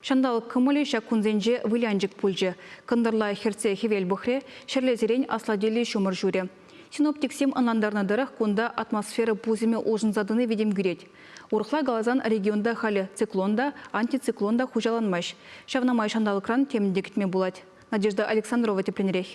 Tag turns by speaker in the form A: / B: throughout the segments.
A: Шандал кымылы шакунзенже вылянжик пульжы. Кындырла херце хевел бұхре, шерлезерен асладели шумыр жүре. Синоптиксем анландарнадырық кунда атмосфера пузыме ожынзадыны ведем гүрет. Урықла галазан регионда халі циклонда, антициклонда хужаланмаш. Шавнамай шандал кран темінде күтме булат. Надежда Александрова тепленерек.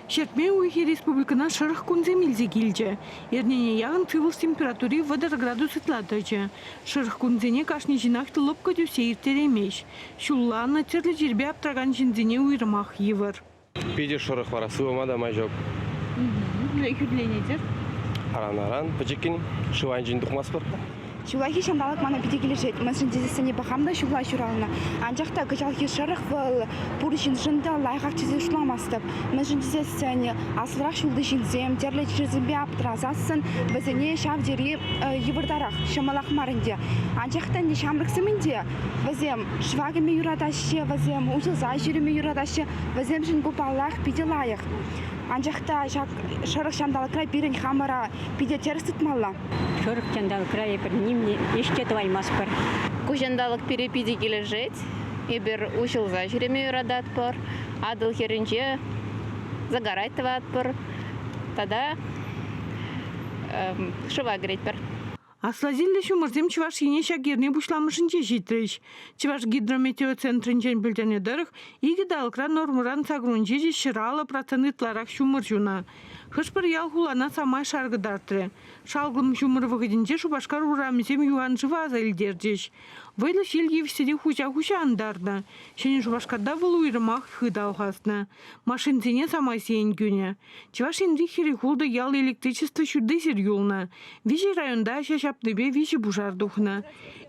B: Шертме уйхи республикана шырық күнзе милзе келді. Ернене яғын цивылс температури вадар градус ытладыжы. Шырық күнзене кашни жинақты лыпқа дюсе иртеремеш. Шулланы терлі жербе аптырған жинзене уйрымақ евір.
C: Пиде шырық бара, суыма май жоқ.
B: Үкірленедер?
C: Аран-аран, пачекин, шывайн жин дұқмас бар.
D: Шулахи шандалык мана битегилешет. Мәсін дезесіне бақамда шулай шуралына. Анжақта гычалхи шырық выл пуришин жынды лайқақ чезе шуламастып. Мәсін дезесіне асылрақ шулды жинзем, терлі жерзімбе аптыразасын, бізіне шавдері евірдарақ, шамалақ марынде. Анжақта не шамрықсымынде, бізем швагыме юрадашы, бізем ұшылзай жүреме юрадашы, бізем жын бұпалақ биде лайық. Анжақта шырық шандалықра бірін хамыра биде теріс тұтмалла.
E: Шырық шандалықра бір немне ешкетіп аймас бір.
F: Кушандалық перепиде кележет, ебір ұшылза жүреме юрадат бір, адыл херінже загарайтыват бір, тада шыва грет бір.
B: Аслазилді шумырзем Чуваш ене шагерне бұшламышынче жетіріш. Чуваш гидрометеоцентрінчен білдене дырық, игі далықра нормыран сагрунче шыралы процентларақ шумыр жуна. Хышпыр ял хулана самай шаргыдартыры. Шалғым шумыр вғыдінче Шубашкар урамызем юан жыва азайлдердеш. Вайлы шел евседе хуча-хуча андарда. Шені Шубашкарда бұл уйрымақ хыдалғасына. Машинцене самай сейін күні. Чуваш енді херихулды ял электричество шүрді зер юлна. Вижі районда шашапныбе вижі бұжар дұхна.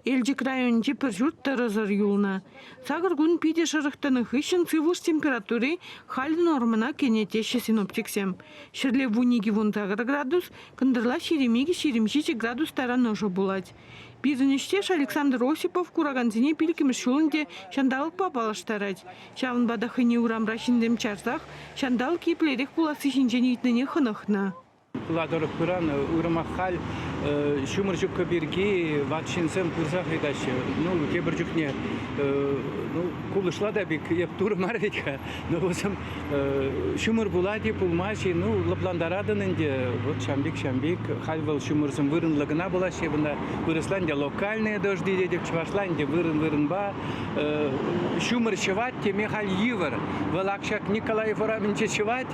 B: Эльчик районче пір жұрт тұрызыр юлна. Сағыр күн пиде шырықтаны хыщын цивуш температуры халі нормына кенетеші синоптиксем. Шырле вуниги вон тағыр градус, кындырла шеремеги шеремшече градус тара ножы булать. Бирнештеш Александр Осипов кураганзине пилкемеш шулынде шандалық папалаштарать. Шавын бадахыне урамра шиндем чарсах, шандалық кеплерек пуласы шинжені итнене хынықна.
G: Ладорық пыран урымақ хал шумыр жүк көберге ватшинсен пырзақ едашы. Кебір жүкне кулышла да бек еп туры марветка. Осым шумыр булади пулмаши, лапландарадынынде шамбек хал был шумырсым вырынлығына булашы. Вырысланде локальные дожди дедек, чывашланде вырын ба. Шумыр шыват теме хал евір. Валакшак Николаев Ораминче шыват,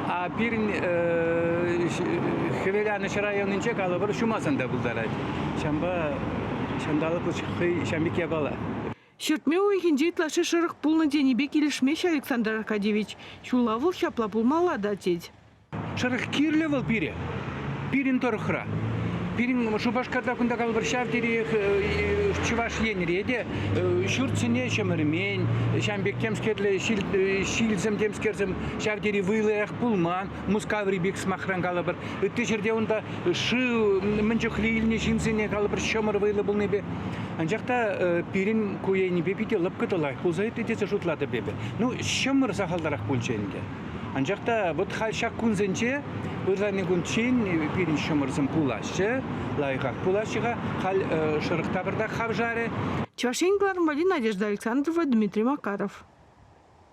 G: а пирин Хевеляныш районынче калыбыр шумасында бұлдарады. Шандалық шамбек ябала.
B: Шертме уйхинже итлашы шырық пулны денебе келішмеш Александр Аркадьевич. Шулавыл шапла пулмала датеть.
G: Шырық кирлевал пире. Пирин торықра. Пирин Шубашкарда күнда калыбыр шавдері чываш енреде. Шүртсіне шамырмен, шамбек темскерлі шилзім темскерзім шавдері вылыяқ пулман, мускаври бек смахран калыбыр. Үтті жерде онда шы мінжіқлі иліне жинзіне калыбыр шамыр вылы бұл небе. Анжақта пирин көйенебе бейде лыпқытылай, пулзайты десе жұтлады бебе. Шамыр сақалдарақ пульченге. Анжақта бұд хал шақ күнзінче, бұрланы күнчен пирин шамырзым пулашы, лайқақ пулашыға хал шырықта бірда қав жары.
B: Чувашень Надежда Александрова, Дмитрий Макаров.